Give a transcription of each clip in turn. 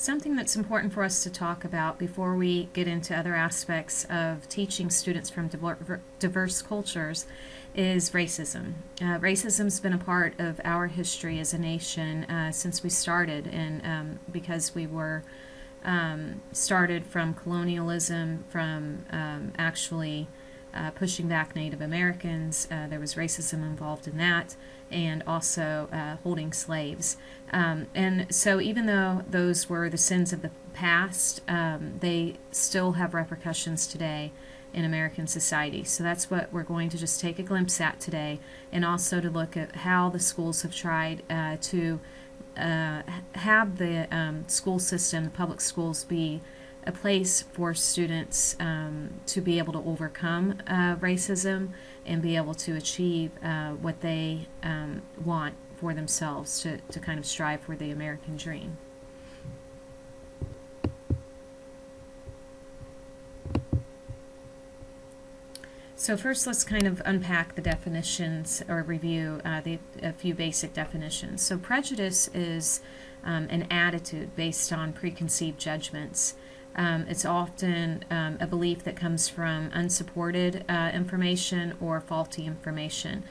Something that's important for us to talk about before we get into other aspects of teaching students from diverse cultures is racism. Racism's been a part of our history as a nation since we started, and because we were started from colonialism, from actually pushing back Native Americans. There was racism involved in that, and also holding slaves. And so, even though those were the sins of the past, they still have repercussions today in American society. So that's what we're going to just take a glimpse at today, and also to look at how the schools have tried to have the school system, the public schools, be a place for students to be able to overcome racism and be able to achieve what they want for themselves, to kind of strive for the American dream. So first, let's kind of unpack the definitions, or review a few basic definitions. So prejudice is an attitude based on preconceived judgments. It's often a belief that comes from unsupported information or faulty information.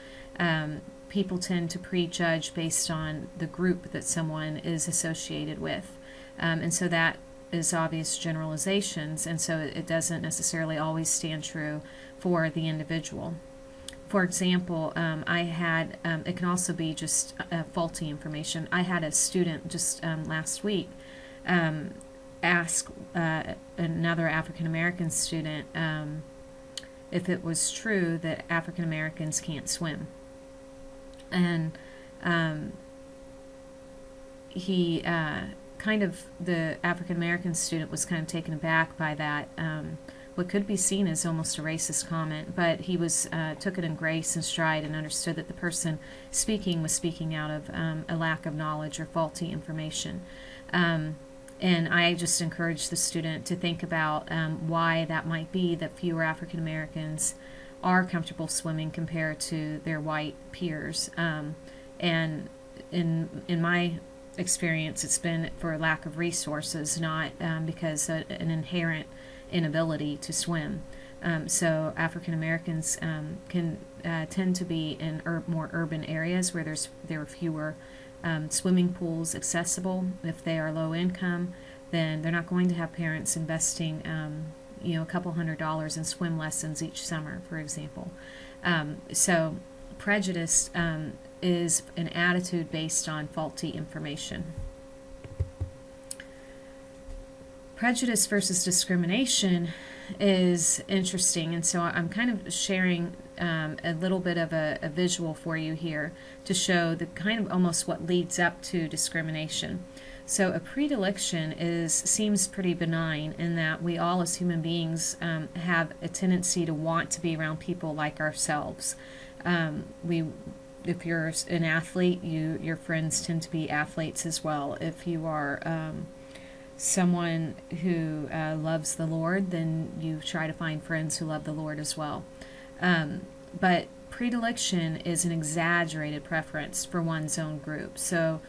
People tend to prejudge based on the group that someone is associated with. And so that is obvious generalizations, and so it doesn't necessarily always stand true for the individual. For example, it can also be just faulty information. I had a student just last week ask another African American student if it was true that African Americans can't swim. And the African American student was kind of taken aback by that, what could be seen as almost a racist comment, but he took it in grace and stride, and understood that the person speaking was speaking out of a lack of knowledge or faulty information. And I just encourage the student to think about why that might be, that fewer African Americans are comfortable swimming compared to their white peers. And in my experience, it's been for lack of resources, not because an inherent inability to swim. So African Americans can tend to be in more urban areas where there are fewer swimming pools accessible. If they are low income, then they're not going to have parents investing a couple $100s in swim lessons each summer, for example. So prejudice is an attitude based on faulty information. Prejudice versus discrimination is interesting, and so I'm kind of sharing a little bit of a visual for you here to show the kind of almost what leads up to discrimination. So a predilection seems pretty benign, in that we all as human beings have a tendency to want to be around people like ourselves. If you're an athlete, your friends tend to be athletes as well. If you are someone who loves the Lord, then you try to find friends who love the Lord as well. But predilection is an exaggerated preference for one's own group. So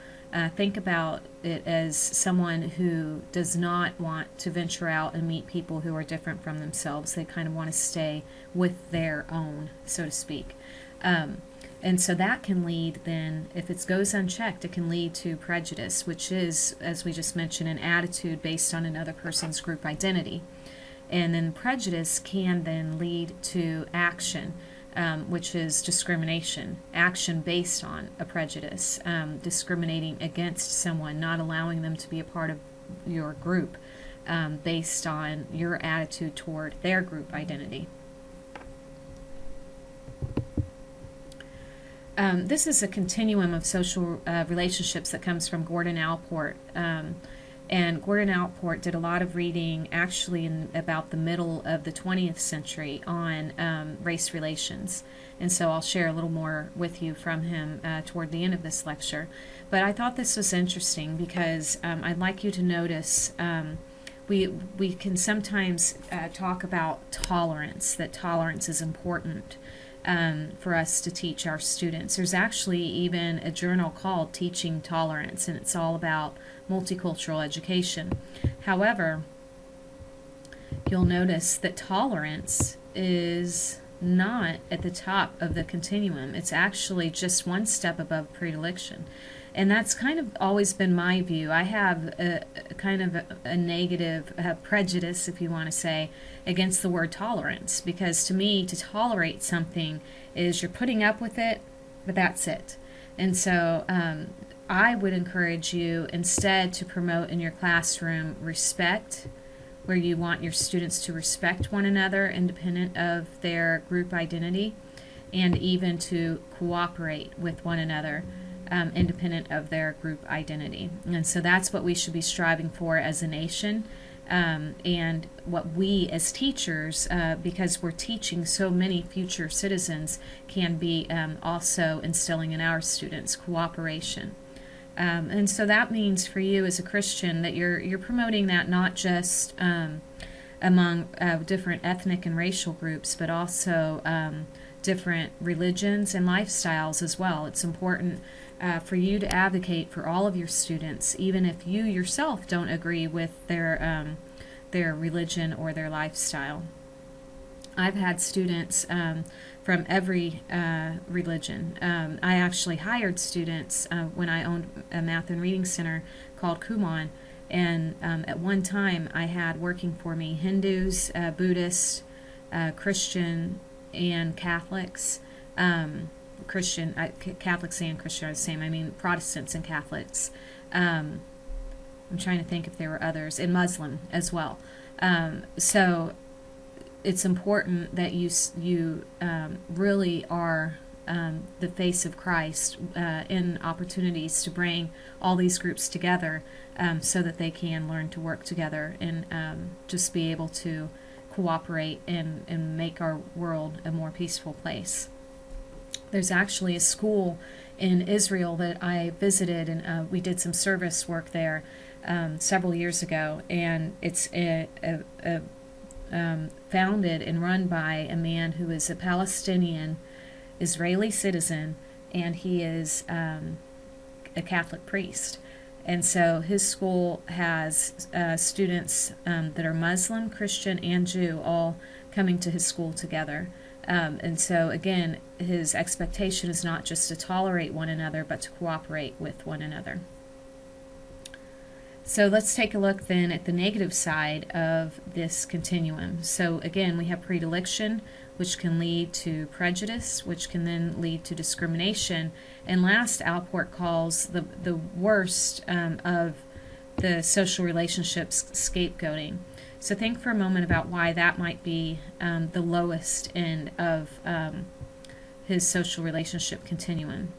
think about it as someone who does not want to venture out and meet people who are different from themselves. They kind of want to stay with their own, so to speak. And so that can lead then, if it goes unchecked, it can lead to prejudice, which is, as we just mentioned, an attitude based on another person's group identity. And then prejudice can then lead to action, which is discrimination, action based on a prejudice, discriminating against someone, not allowing them to be a part of your group based on your attitude toward their group identity. This is a continuum of social relationships that comes from Gordon Allport. And Gordon Allport did a lot of reading actually in about the middle of the 20th century on race relations. And so I'll share a little more with you from him toward the end of this lecture. But I thought this was interesting because I'd like you to notice we can sometimes talk about tolerance, that tolerance is important. for us to teach our students. There's actually even a journal called Teaching Tolerance, and it's all about multicultural education. However, you'll notice that tolerance is not at the top of the continuum. It's actually just one step above predilection. And that's kind of always been my view. I have a kind of a negative prejudice, if you want to say, against the word tolerance, because to me, to tolerate something is you're putting up with it, but that's it. And so I would encourage you instead to promote in your classroom respect, where you want your students to respect one another independent of their group identity, and even to cooperate with one another independent of their group identity. And so that's what we should be striving for as a nation, and what we as teachers, because we're teaching so many future citizens, can be also instilling in our students cooperation. And so that means for you as a Christian that you're promoting that not just among different ethnic and racial groups, but also different religions and lifestyles as well. It's important for you to advocate for all of your students, even if you yourself don't agree with their religion or their lifestyle. I've had students from every religion. I actually hired students when I owned a math and reading center called Kumon, and at one time I had working for me Hindus, Buddhists, Christian, and Catholics. Catholics and Christian are the same. I mean Protestants and Catholics. I'm trying to think if there were others, and Muslim as well. So it's important that you really are the face of Christ in opportunities to bring all these groups together, so that they can learn to work together and just be able to cooperate and make our world a more peaceful place. There's actually a school in Israel that I visited, and we did some service work there several years ago, and it's founded and run by a man who is a Palestinian Israeli citizen, and he is a Catholic priest. And so his school has students that are Muslim, Christian, and Jew all coming to his school together. And so again, his expectation is not just to tolerate one another, but to cooperate with one another. So let's take a look then at the negative side of this continuum. So again, we have predilection, which can lead to prejudice, which can then lead to discrimination. And last, Allport calls the worst of the social relationships scapegoating. So think for a moment about why that might be the lowest end of his social relationship continuum,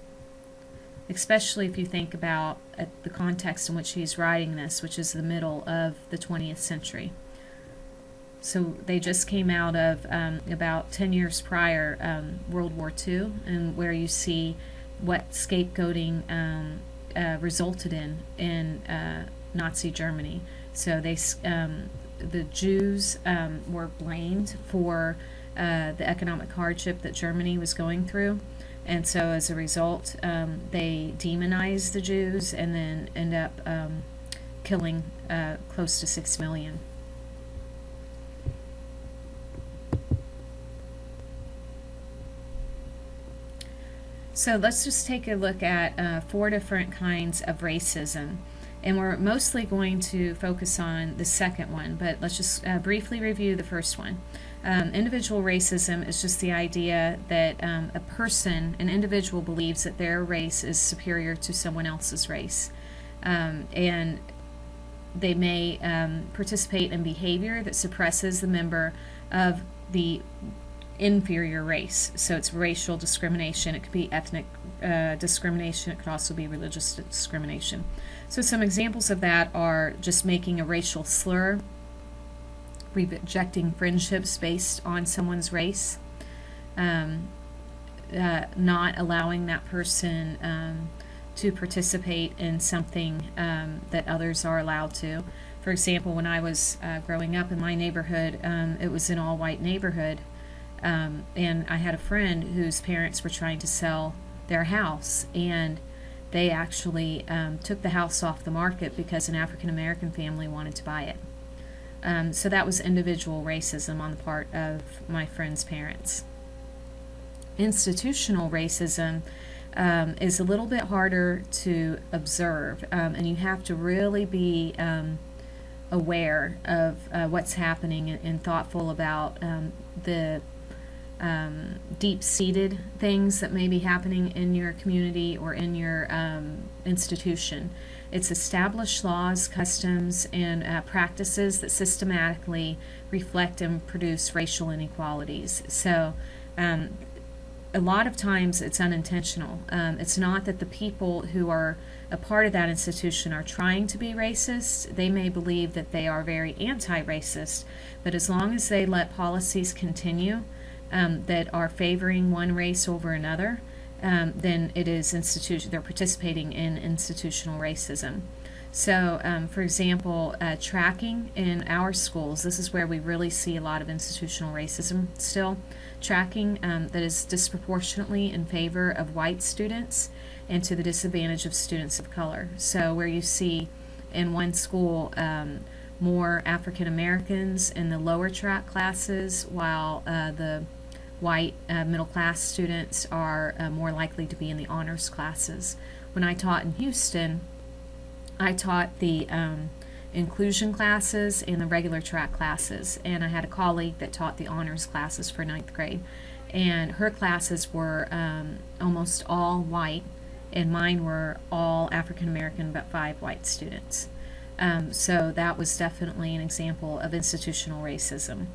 especially if you think about the context in which he's writing this, which is the middle of the 20th century. So they just came out of about 10 years prior, World War II, and where you see what scapegoating resulted in Nazi Germany. So the Jews were blamed for the economic hardship that Germany was going through. And so as a result, they demonized the Jews and then end up killing close to 6 million. So let's just take a look at 4 different kinds of racism. And we're mostly going to focus on the second one, but let's just briefly review the first one. Individual racism is just the idea that a person, an individual, believes that their race is superior to someone else's race. And they may participate in behavior that suppresses the member of the inferior race. So it's racial discrimination, it could be ethnic discrimination, it could also be religious discrimination. So some examples of that are just making a racial slur, rejecting friendships based on someone's race, not allowing that person to participate in something that others are allowed to. For example, when I was growing up in my neighborhood, it was an all-white neighborhood, And I had a friend whose parents were trying to sell their house, and they actually took the house off the market because an African American family wanted to buy it. So that was individual racism on the part of my friend's parents. Institutional racism is a little bit harder to observe, and you have to really be aware of what's happening and thoughtful about the deep-seated things that may be happening in your community or in your institution. It's established laws, customs, and practices that systematically reflect and produce racial inequalities. So a lot of times it's unintentional. It's not that the people who are a part of that institution are trying to be racist. They may believe that they are very anti-racist, but as long as they let policies continue that are favoring one race over another, then it is they're participating in institutional racism. So, for example, tracking in our schools, this is where we really see a lot of institutional racism still. Tracking that is disproportionately in favor of white students and to the disadvantage of students of color. So where you see in one school more African Americans in the lower track classes, while the white middle class students are more likely to be in the honors classes. When I taught in Houston, I taught the inclusion classes and the regular track classes, and I had a colleague that taught the honors classes for 9th grade, and her classes were almost all white, and mine were all African American but 5 white students. So that was definitely an example of institutional racism.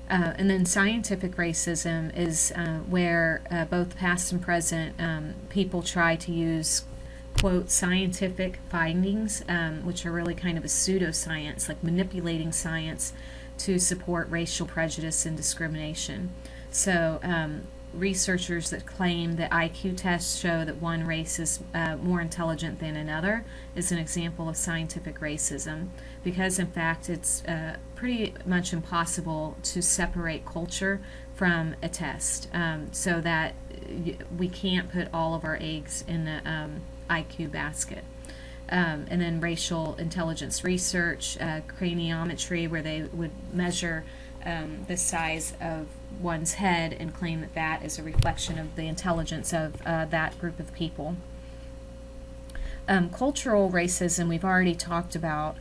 And then scientific racism is where both past and present people try to use, quote, scientific findings, which are really kind of a pseudoscience, like manipulating science to support racial prejudice and discrimination. So researchers that claim that IQ tests show that one race is more intelligent than another is an example of scientific racism, because in fact it's pretty much impossible to separate culture from a test, so that we can't put all of our eggs in the IQ basket. And then racial intelligence research, craniometry, where they would measure the size of one's head and claim that that is a reflection of the intelligence of that group of people. Cultural racism we've already talked about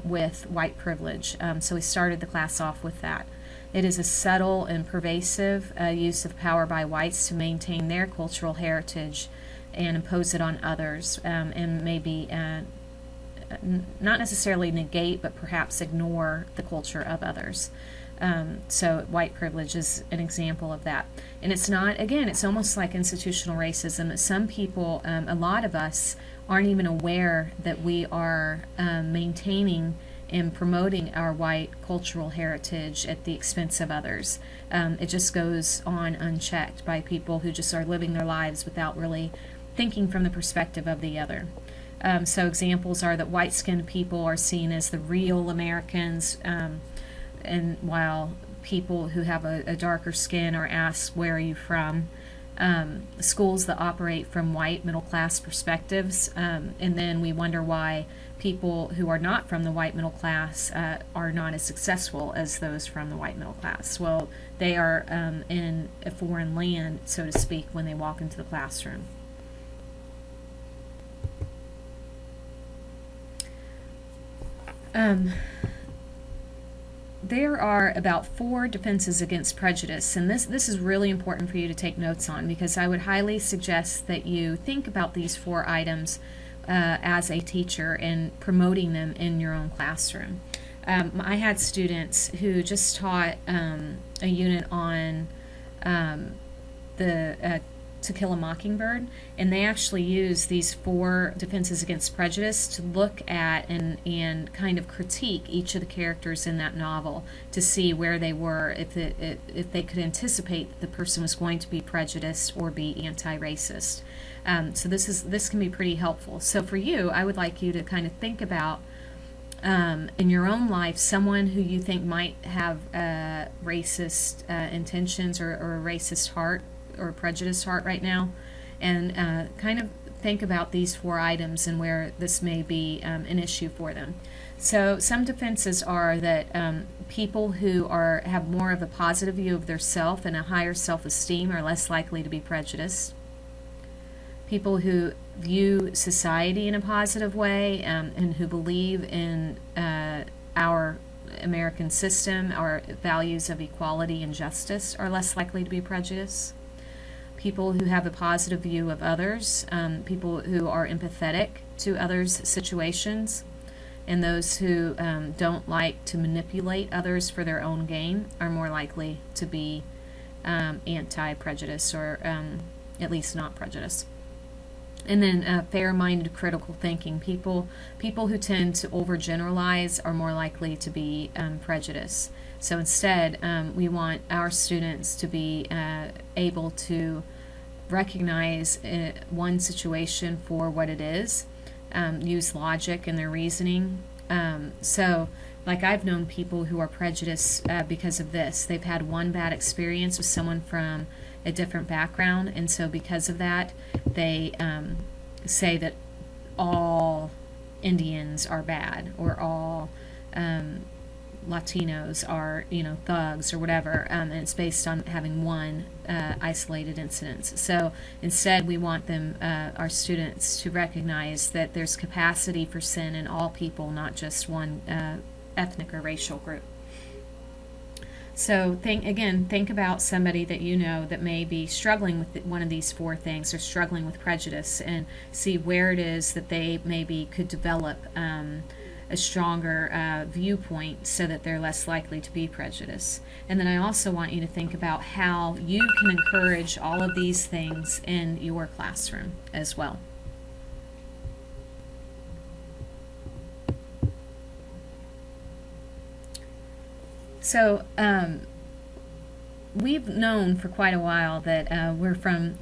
with white privilege, so we started the class off with that. It is a subtle and pervasive use of power by whites to maintain their cultural heritage and impose it on others, and maybe not necessarily negate, but perhaps ignore the culture of others. So white privilege is an example of that. And it's not, again, it's almost like institutional racism. Some people, a lot of us, aren't even aware that we are maintaining and promoting our white cultural heritage at the expense of others. It just goes on unchecked by people who just are living their lives without really thinking from the perspective of the other. So examples are that white-skinned people are seen as the real Americans, and while people who have a darker skin are asked, where are you from? Schools that operate from white middle-class perspectives, and then we wonder why people who are not from the white middle class are not as successful as those from the white middle class. Well, they are in a foreign land, so to speak, when they walk into the classroom. There are about 4 defenses against prejudice, and this is really important for you to take notes on, because I would highly suggest that you think about these 4 items as a teacher and promoting them in your own classroom. I had students who just taught a unit on the To Kill a Mockingbird, and they actually use these 4 defenses against prejudice to look at and kind of critique each of the characters in that novel to see where they were, if they could anticipate that the person was going to be prejudiced or be anti-racist. So this can be pretty helpful. So for you, I would like you to kind of think about in your own life someone who you think might have racist intentions or a racist heart or a prejudiced heart right now, and kind of think about these 4 items and where this may be an issue for them. So some defenses are that people who have more of a positive view of their self and a higher self-esteem are less likely to be prejudiced. People who view society in a positive way and who believe in our American system, our values of equality and justice, are less likely to be prejudiced. People who have a positive view of others, people who are empathetic to others' situations, and those who don't like to manipulate others for their own gain are more likely to be anti-prejudice, or at least not prejudice. And then fair-minded critical thinking. People who tend to overgeneralize are more likely to be prejudiced. So instead, we want our students to be able to recognize one situation for what it is, use logic in their reasoning. So, like, I've known people who are prejudiced because of this. They've had one bad experience with someone from a different background, and so because of that, they say that all Indians are bad, or all Latinos are, thugs or whatever, and it's based on having one isolated incident. So instead, we want them, our students, to recognize that there's capacity for sin in all people, not just one ethnic or racial group. So think about somebody that you know that may be struggling with one of these 4 things, or struggling with prejudice, and see where it is that they maybe could develop a stronger viewpoint so that they're less likely to be prejudiced. And then I also want you to think about how you can encourage all of these things in your classroom as well. So we've known for quite a while that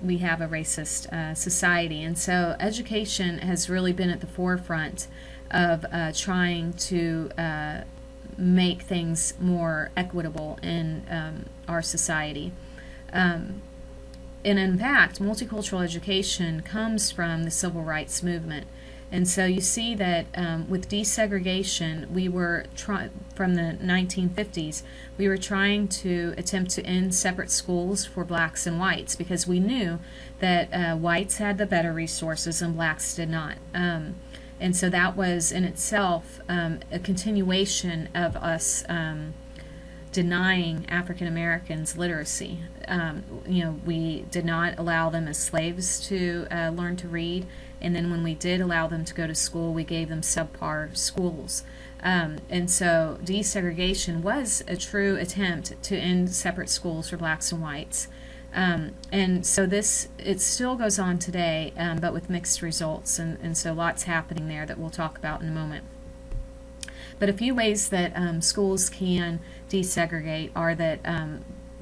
we have a racist society, and so education has really been at the forefront of trying to make things more equitable in our society. And in fact, multicultural education comes from the civil rights movement. And so you see that with desegregation, we were from the 1950s, we were trying to attempt to end separate schools for blacks and whites, because we knew that whites had the better resources and blacks did not. And so that was in itself a continuation of us denying African Americans literacy. We did not allow them as slaves to learn to read, and then when we did allow them to go to school, we gave them subpar schools. And so desegregation was a true attempt to end separate schools for blacks and whites. And so it still goes on today, but with mixed results, and so lots happening there that we'll talk about in a moment. But a few ways that schools can desegregate are that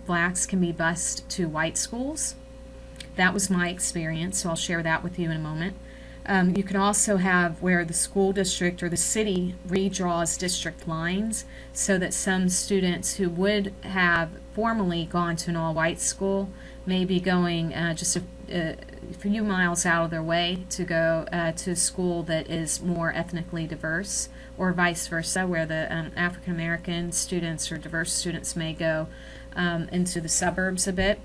blacks can be bused to white schools. That was my experience, so I'll share that with you in a moment. You can also have where the school district or the city redraws district lines, so that some students who would have formerly gone to an all-white school may be going just a few miles out of their way to go to a school that is more ethnically diverse, or vice versa, where the African American students or diverse students may go into the suburbs a bit.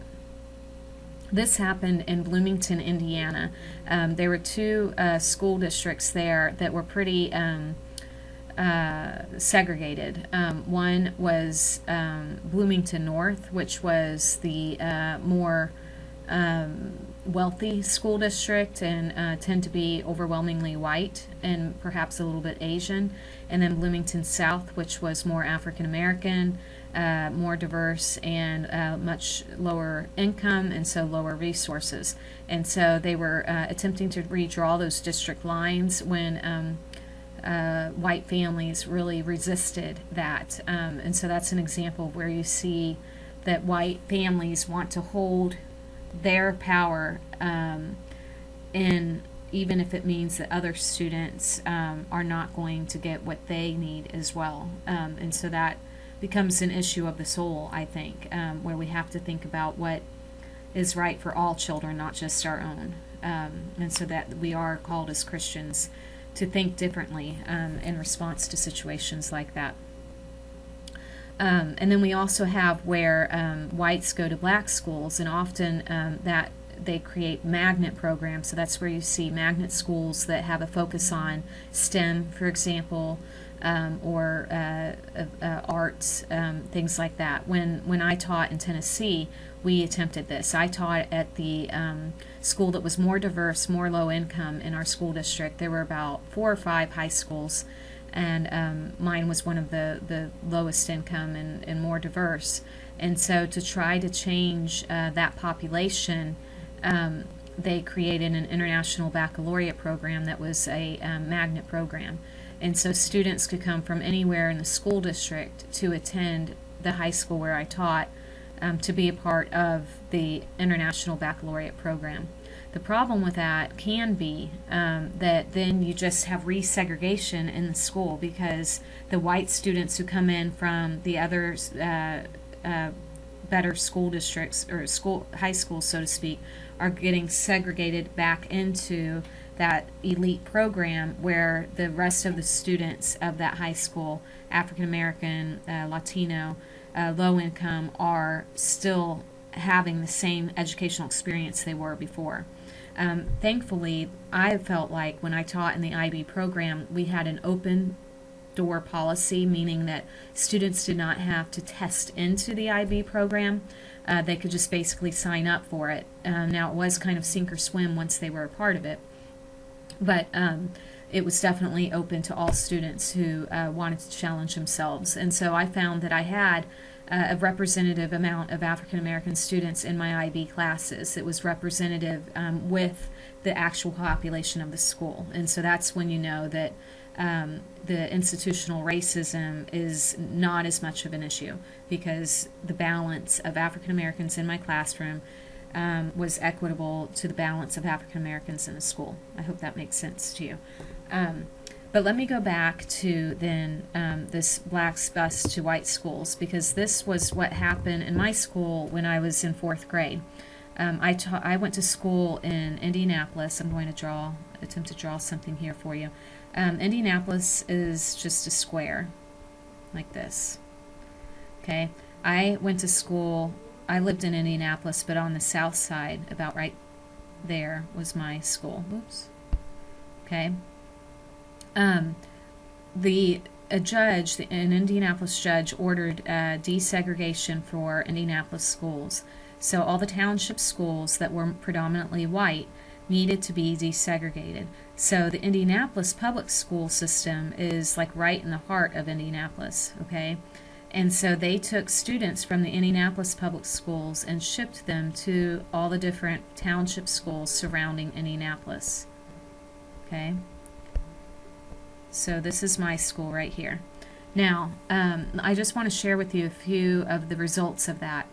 This happened in Bloomington, Indiana. There were 2 school districts there that were pretty segregated. One was Bloomington North, which was the more wealthy school district and tend to be overwhelmingly white and perhaps a little bit Asian. And then Bloomington South, which was more African American, more diverse, and much lower income, and so lower resources. And so they were attempting to redraw those district lines when white families really resisted that. And so that's an example where you see that white families want to hold their power in even if it means that other students are not going to get what they need as well. And so that becomes an issue of the soul, I think, where we have to think about what is right for all children, not just our own. And so that we are called as Christians to think differently in response to situations like that. And then we also have where whites go to black schools, and often that they create magnet programs. So that's where you see magnet schools that have a focus on STEM, for example, or arts, things like that. When I taught in Tennessee, we attempted this. I taught at the school that was more diverse, more low income in our school district. There were about 4 or 5 high schools, and mine was one of the lowest income and more diverse. And so to try to change that population, they created an international baccalaureate program that was a magnet program. And so students could come from anywhere in the school district to attend the high school where I taught, to be a part of the International Baccalaureate program. The problem with that can be that then you just have resegregation in the school, because the white students who come in from the other better school districts, or high schools, so to speak, are getting segregated back into that elite program, where the rest of the students of that high school, African American, Latino, low income, are still having the same educational experience they were before. Thankfully, I felt like when I taught in the IB program, we had an open door policy, meaning that students did not have to test into the IB program. They could just basically sign up for it. Now, it was kind of sink or swim once they were a part of it, but it was definitely open to all students who wanted to challenge themselves. And so I found that I had a representative amount of African American students in my IB classes. It was representative with the actual population of the school. And so that's when you know that the institutional racism is not as much of an issue, because the balance of African Americans in my classroom was equitable to the balance of African Americans in the school. I hope that makes sense to you. But let me go back to then this blacks bus to white schools, because this was what happened in my school when I was in 4th grade. I went to school in Indianapolis. I'm going to attempt to draw something here for you. Indianapolis is just a square like this. Okay, I went to school. I lived in Indianapolis, but on the south side, about right there was my school. Oops. Okay. An Indianapolis judge ordered desegregation for Indianapolis schools. So all the township schools that were predominantly white needed to be desegregated. So the Indianapolis public school system is like right in the heart of Indianapolis, okay? And so they took students from the Indianapolis public schools and shipped them to all the different township schools surrounding Indianapolis, okay? So this is my school right here. Now, I just want to share with you a few of the results of that.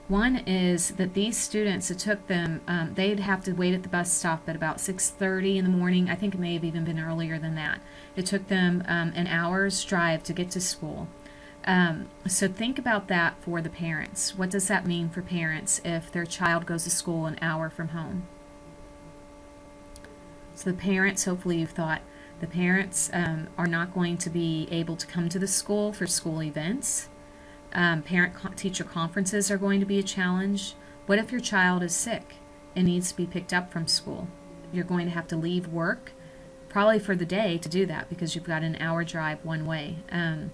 One is that these students, it took them, they'd have to wait at the bus stop at about 6:30 in the morning. I think it may have even been earlier than that. It took them an hour's drive to get to school. So think about that for the parents. What does that mean for parents if their child goes to school an hour from home? So the parents, hopefully you've thought, the parents are not going to be able to come to the school for school events. Parent-teacher conferences are going to be a challenge. What if your child is sick and needs to be picked up from school? You're going to have to leave work, probably for the day, to do that, because you've got an hour drive one way. And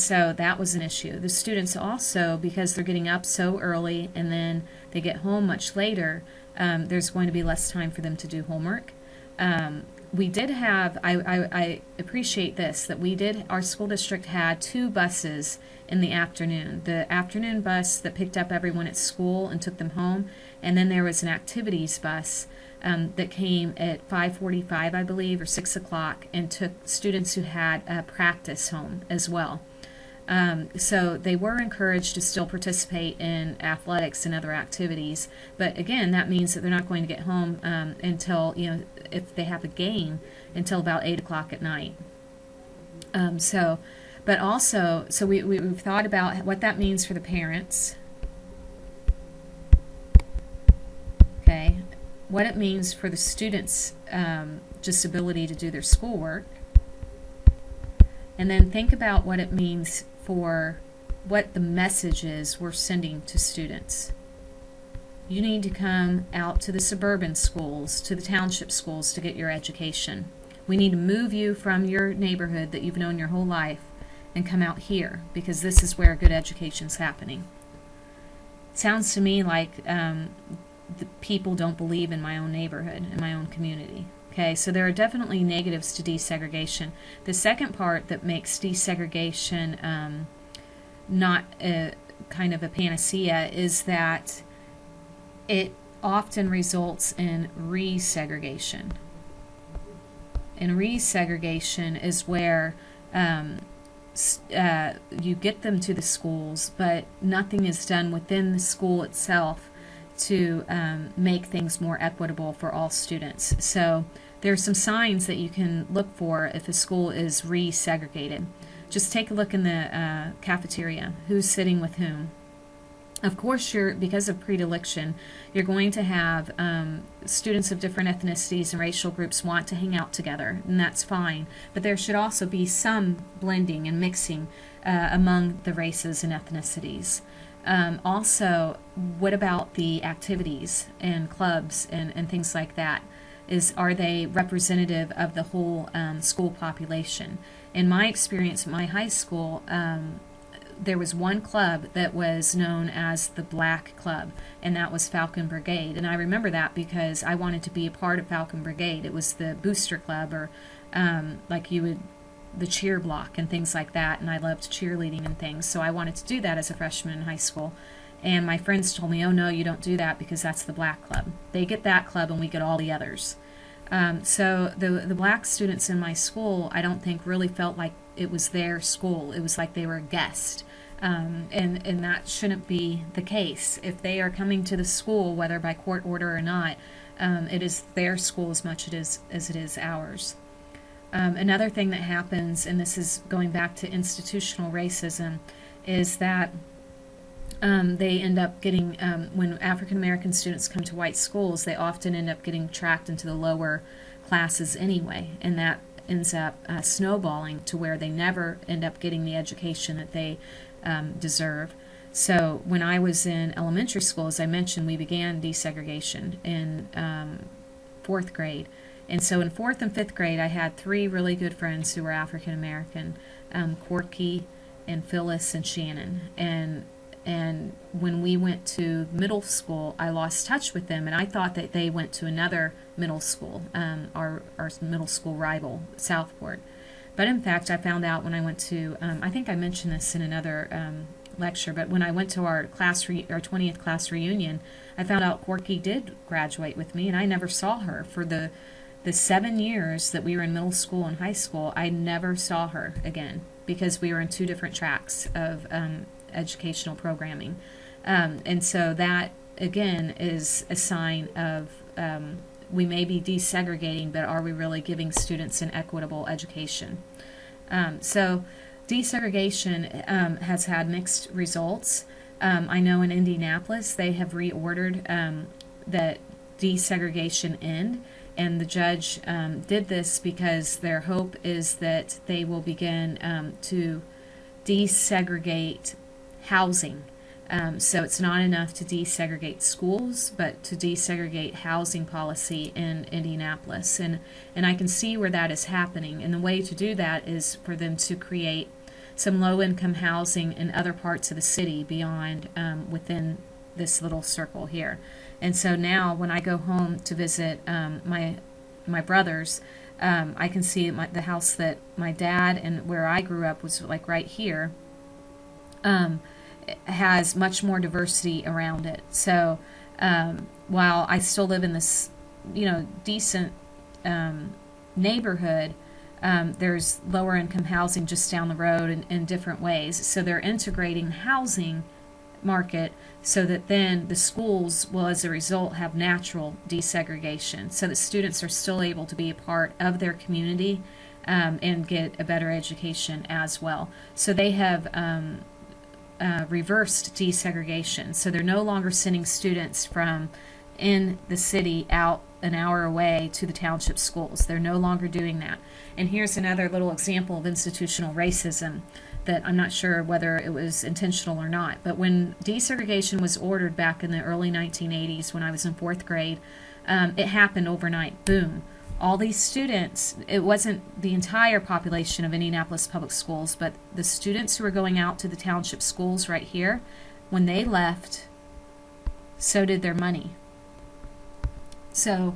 so that was an issue. The students also, because they're getting up so early and then they get home much later, there's going to be less time for them to do homework. We did have, I appreciate this, that our school district had 2 buses in the afternoon. The afternoon bus that picked up everyone at school and took them home, and then there was an activities bus that came at 5:45, I believe, or 6 o'clock, and took students who had practice home as well. So they were encouraged to still participate in athletics and other activities, but again, that means that they're not going to get home until, if they have a game, until about 8 o'clock at night. So, but also, so we've thought about what that means for the parents, okay, what it means for the students' just ability to do their schoolwork, and then think about what it means for what the message is we're sending to students. You need to come out to the suburban schools, to the township schools to get your education. We need to move you from your neighborhood that you've known your whole life and come out here, because this is where good education's happening. It sounds to me like the people don't believe in my own neighborhood, in my own community. Okay, so there are definitely negatives to desegregation. The second part that makes desegregation not kind of a panacea is that it often results in resegregation. And resegregation is where you get them to the schools, but nothing is done within the school itself to make things more equitable for all students. So there are some signs that you can look for if a school is resegregated. Just take a look in the cafeteria. Who's sitting with whom? Of course, because of predilection, you're going to have students of different ethnicities and racial groups want to hang out together, and that's fine. But there should also be some blending and mixing among the races and ethnicities. Also, what about the activities and clubs and things like that? Are they representative of the whole school population? In my experience at my high school, there was one club that was known as the Black Club, and that was Falcon Brigade. And I remember that because I wanted to be a part of Falcon Brigade. It was the booster club, or the cheer block and things like that, and I loved cheerleading and things, so I wanted to do that as a freshman in high school. And my friends told me, oh no, you don't do that because that's the Black Club. They get that club and we get all the others. So the black students in my school, I don't think really felt like it was their school. It was like they were a guest. And that shouldn't be the case. If they are coming to the school, whether by court order or not, it is their school as much as it is ours. Another thing that happens, and this is going back to institutional racism, is that they end up getting, when African American students come to white schools, they often end up getting tracked into the lower classes anyway, and that ends up snowballing to where they never end up getting the education that they deserve. So when I was in elementary school, as I mentioned, we began desegregation in 4th grade. And so in 4th and 5th grade, I had 3 really good friends who were African American, Corky and Phyllis and Shannon. And when we went to middle school, I lost touch with them, and I thought that they went to another middle school, our middle school rival, Southport. But in fact, I found out when I went to, I think I mentioned this in another lecture, but when I went to our 20th class reunion, I found out Corky did graduate with me, and I never saw her. For the 7 years that we were in middle school and high school, I never saw her again because we were in 2 different tracks of educational programming. And so that, again, is a sign of we may be desegregating, but are we really giving students an equitable education? So desegregation has had mixed results. I know in Indianapolis they have reordered that desegregation end, and the judge did this because their hope is that they will begin to desegregate housing. So it's not enough to desegregate schools, but to desegregate housing policy in Indianapolis. And I can see where that is happening. And the way to do that is for them to create some low-income housing in other parts of the city beyond within this little circle here. And so now when I go home to visit my brothers, I can see the house that my dad and where I grew up was like right here. Has much more diversity around it. So while I still live in this, decent neighborhood, There's lower income housing just down the road in different ways. So they're integrating housing market so that then the schools will, as a result, have natural desegregation so that students are still able to be a part of their community and get a better education as well. So they have reversed desegregation. So they're no longer sending students from in the city out an hour away to the township schools. They're no longer doing that. And here's another little example of institutional racism that I'm not sure whether it was intentional or not. But when desegregation was ordered back in the early 1980s when I was in 4th grade, it happened overnight. Boom. All these students, it wasn't the entire population of Indianapolis Public Schools, but the students who were going out to the township schools right here, when they left, so did their money. So,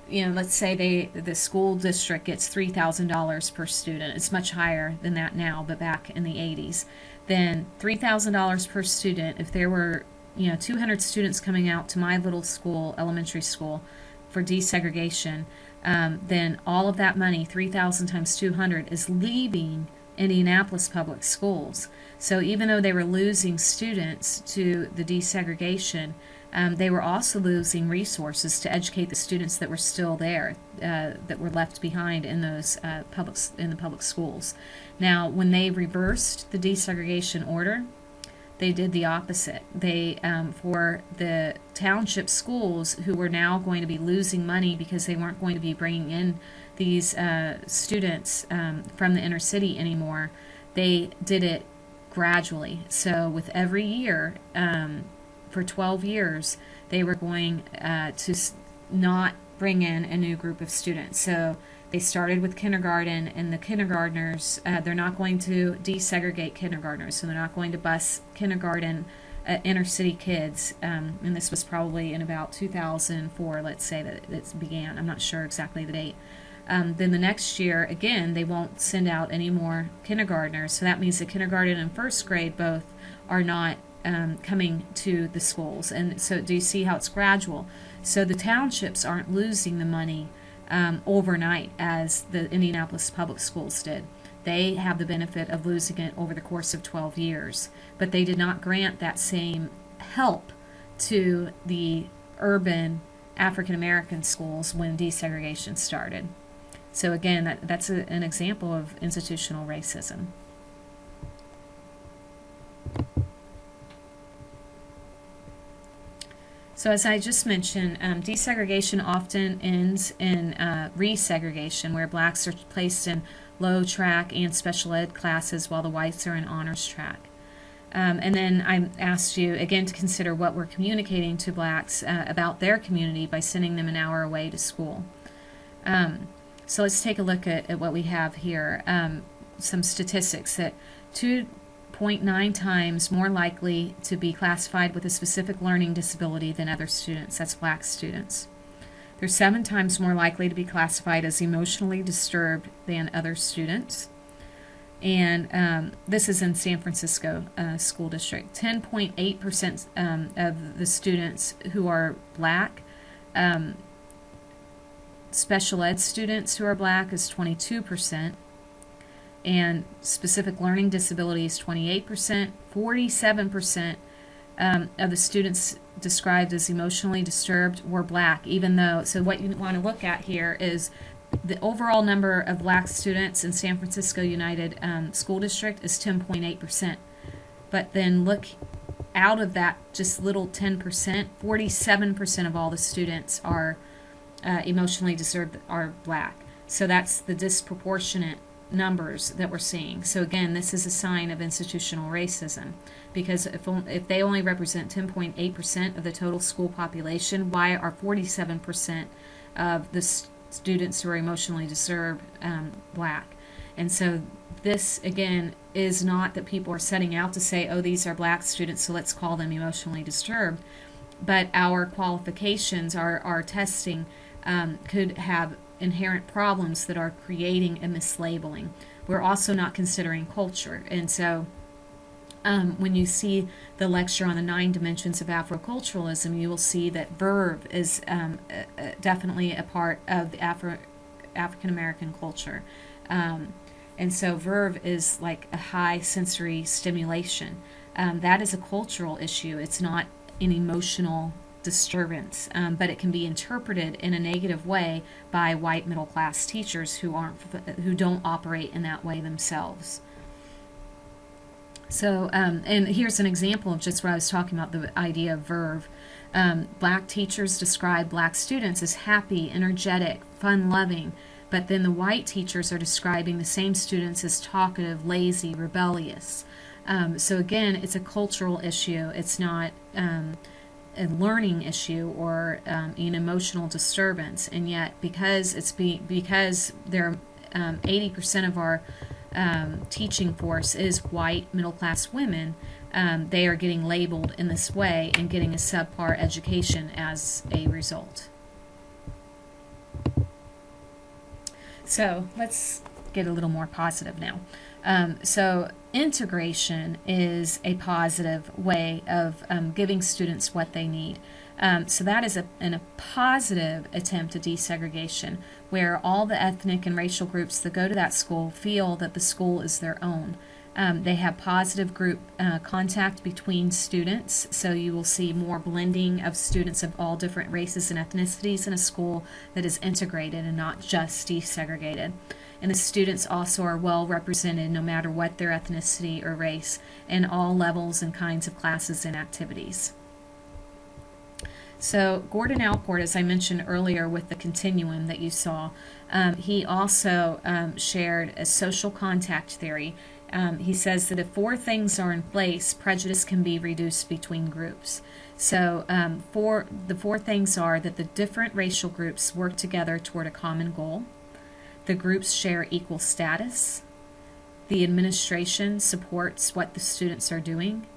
you know, let's say the school district gets $3,000 per student. It's much higher than that now, but back in the 80s. Then $3,000 per student, if there were, 200 students coming out to my little school, elementary school, for desegregation, then all of that money, 3,000 times 200, is leaving Indianapolis Public Schools. So even though they were losing students to the desegregation, they were also losing resources to educate the students that were still there, that were left behind in those in the public schools. Now, when they reversed the desegregation order, they did the opposite. They, for the township schools who were now going to be losing money because they weren't going to be bringing in these students from the inner city anymore, they did it gradually. So with every year, for 12 years, they were going to not bring in a new group of students. So they started with kindergarten, and the kindergartners, they're not going to desegregate kindergartners, so they're not going to bus kindergarten inner city kids, and this was probably in about 2004, let's say, that it began. I'm not sure exactly the date. Then the next year, again, they won't send out any more kindergartners, so that means that kindergarten and first grade both are not coming to the schools. And so do you see how it's gradual? So the townships aren't losing the money overnight as the Indianapolis Public Schools did. They have the benefit of losing it over the course of 12 years, but they did not grant that same help to the urban African American schools when desegregation started. So again, that's an example of institutional racism. So as I just mentioned, desegregation often ends in resegregation, where blacks are placed in low track and special ed classes while the whites are in honors track. And then I asked you again to consider what we're communicating to blacks about their community by sending them an hour away to school. So let's take a look at what we have here. Some statistics that 2.9 times more likely to be classified with a specific learning disability than other students. That's black students. They're 7 times more likely to be classified as emotionally disturbed than other students. And this is in San Francisco School District. 10.8% of the students who are black, special ed students who are black is 22%. And specific learning disabilities, 28%, 47% of the students described as emotionally disturbed were black, even though, so what you want to look at here is the overall number of black students in San Francisco United School District is 10.8%. But then look out of that just little 10%, 47% of all the students are emotionally disturbed are black. So that's the disproportionate numbers that we're seeing. So again, this is a sign of institutional racism, because if they only represent 10.8% of the total school population, why are 47% of the students who are emotionally disturbed black? And so this again is not that people are setting out to say, oh, these are black students, so let's call them emotionally disturbed, but our qualifications, our testing could have inherent problems that are creating a mislabeling. We're also not considering culture. And so when you see the lecture on the 9 dimensions of Afroculturalism, you will see that verve is definitely a part of the African American culture. And so verve is like a high sensory stimulation. That is a cultural issue. It's not an emotional disturbance, but it can be interpreted in a negative way by white middle class teachers who don't operate in that way themselves. So, and here's an example of just what I was talking about, the idea of verve. Black teachers describe black students as happy, energetic, fun-loving, but then the white teachers are describing the same students as talkative, lazy, rebellious. So again, it's a cultural issue. It's not a learning issue or an emotional disturbance, and yet because because they're 80% of our teaching force is white middle class women, they are getting labeled in this way and getting a subpar education as a result. So let's get a little more positive now. So integration is a positive way of giving students what they need. So that is a positive attempt at desegregation, where all the ethnic and racial groups that go to that school feel that the school is their own. They have positive group contact between students, so you will see more blending of students of all different races and ethnicities in a school that is integrated and not just desegregated. And the students also are well represented no matter what their ethnicity or race in all levels and kinds of classes and activities. So Gordon Allport, as I mentioned earlier with the continuum that you saw, he also shared a social contact theory. He says that if 4 things are in place, prejudice can be reduced between groups. So the 4 things are that the different racial groups work together toward a common goal. The groups share equal status. The administration supports what the students are doing.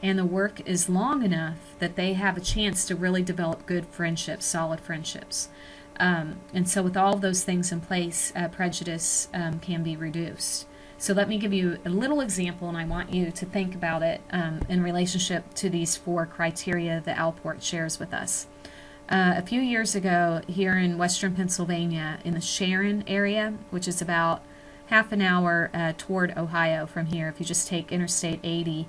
And the work is long enough that they have a chance to really develop good friendships, solid friendships. And so with all of those things in place, prejudice can be reduced. So let me give you a little example, and I want you to think about it in relationship to these 4 criteria that Allport shares with us. A few years ago, here in western Pennsylvania, in the Sharon area, which is about half an hour toward Ohio from here, if you just take Interstate 80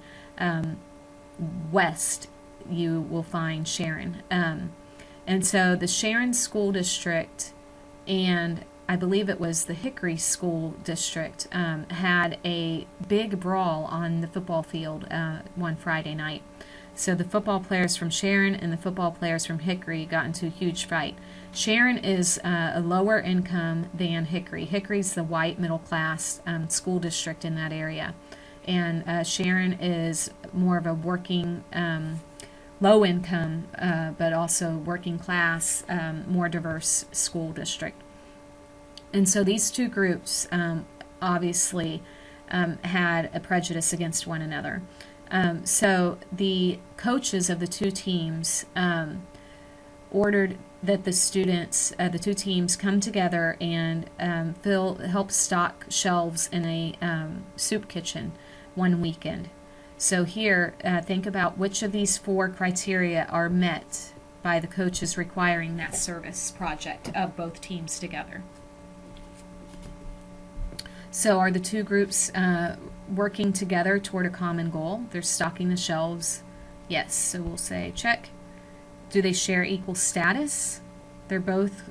west, you will find Sharon. And so the Sharon School District and I believe it was the Hickory School District had a big brawl on the football field one Friday night. So the football players from Sharon and the football players from Hickory got into a huge fight. Sharon is a lower income than Hickory. Hickory's the white middle class school district in that area. And Sharon is more of a working, low income, but also working class, more diverse school district. And so these 2 groups obviously had a prejudice against one another. So the coaches of the 2 teams ordered that the students, the 2 teams, come together and help stock shelves in a soup kitchen one weekend. So here, think about which of these 4 criteria are met by the coaches requiring that service project of both teams together. So are the 2 groups working together toward a common goal? They're stocking the shelves. Yes, so we'll say check. Do they share equal status? They're both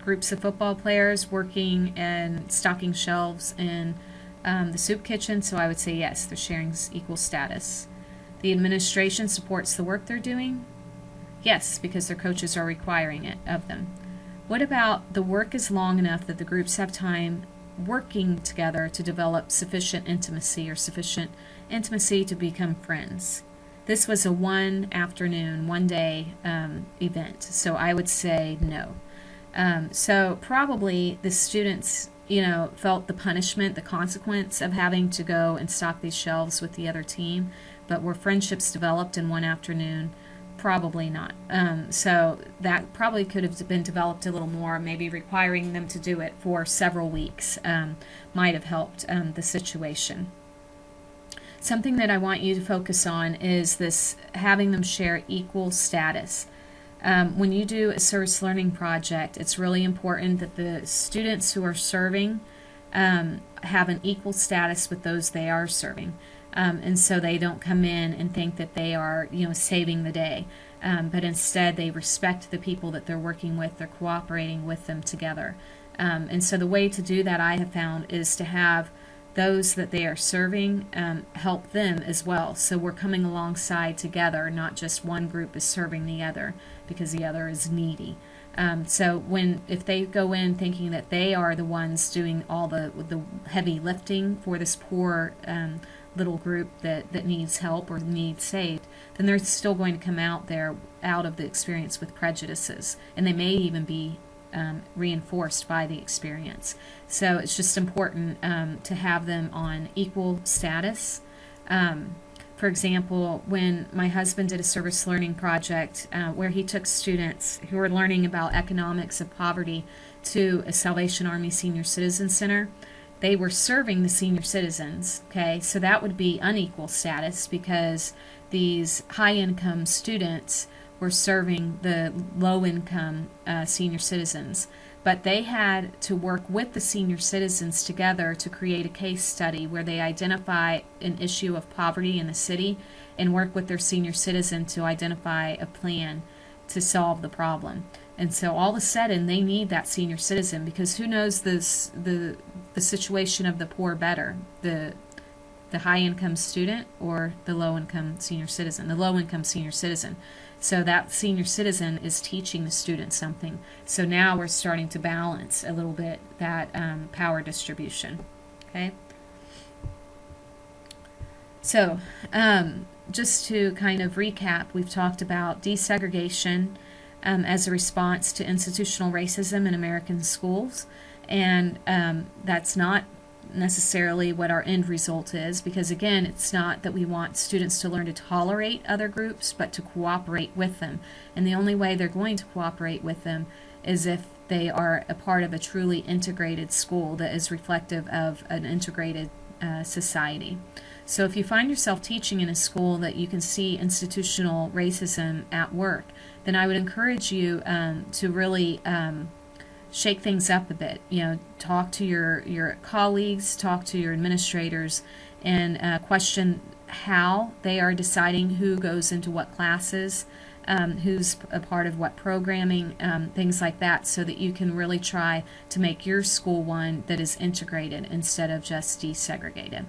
groups of football players working and stocking shelves in the soup kitchen, so I would say yes, they're sharing equal status. The administration supports the work they're doing? Yes, because their coaches are requiring it of them. What about the work is long enough that the groups have time working together to develop sufficient intimacy to become friends? This was a one afternoon, one day event, so I would say no. So probably the students, felt the punishment, the consequence of having to go and stock these shelves with the other team, but were friendships developed in one afternoon? Probably not. So that probably could have been developed a little more. Maybe requiring them to do it for several weeks might have helped the situation. Something that I want you to focus on is this having them share equal status. When you do a service learning project, it's really important that the students who are serving have an equal status with those they are serving. And so they don't come in and think that they are, saving the day. But instead they respect the people that they're working with, they're cooperating with them together. And so the way to do that, I have found, is to have those that they are serving help them as well. So we're coming alongside together, not just one group is serving the other because the other is needy. So if they go in thinking that they are the ones doing all the heavy lifting for this poor little group that needs help or needs saved, then they're still going to come out of the experience with prejudices, and they may even be reinforced by the experience. So it's just important to have them on equal status. For example, when my husband did a service learning project where he took students who were learning about economics of poverty to a Salvation Army Senior Citizen Center, they were serving the senior citizens, okay? So that would be unequal status because these high-income students were serving the low-income senior citizens. But they had to work with the senior citizens together to create a case study where they identify an issue of poverty in the city and work with their senior citizen to identify a plan to solve the problem. And so all of a sudden they need that senior citizen, because who knows the situation of the poor better, the high-income student or the low-income senior citizen? The low-income senior citizen. So that senior citizen is teaching the student something. So now we're starting to balance a little bit that power distribution. Okay. So just to kind of recap, we've talked about desegregation as a response to institutional racism in American schools, and that's not necessarily what our end result is, because again, it's not that we want students to learn to tolerate other groups, but to cooperate with them. And the only way they're going to cooperate with them is if they are a part of a truly integrated school that is reflective of an integrated society. So if you find yourself teaching in a school that you can see institutional racism at work, then I would encourage you to really shake things up a bit. Talk to your colleagues, talk to your administrators, and question how they are deciding who goes into what classes, who's a part of what programming, things like that, so that you can really try to make your school one that is integrated instead of just desegregated.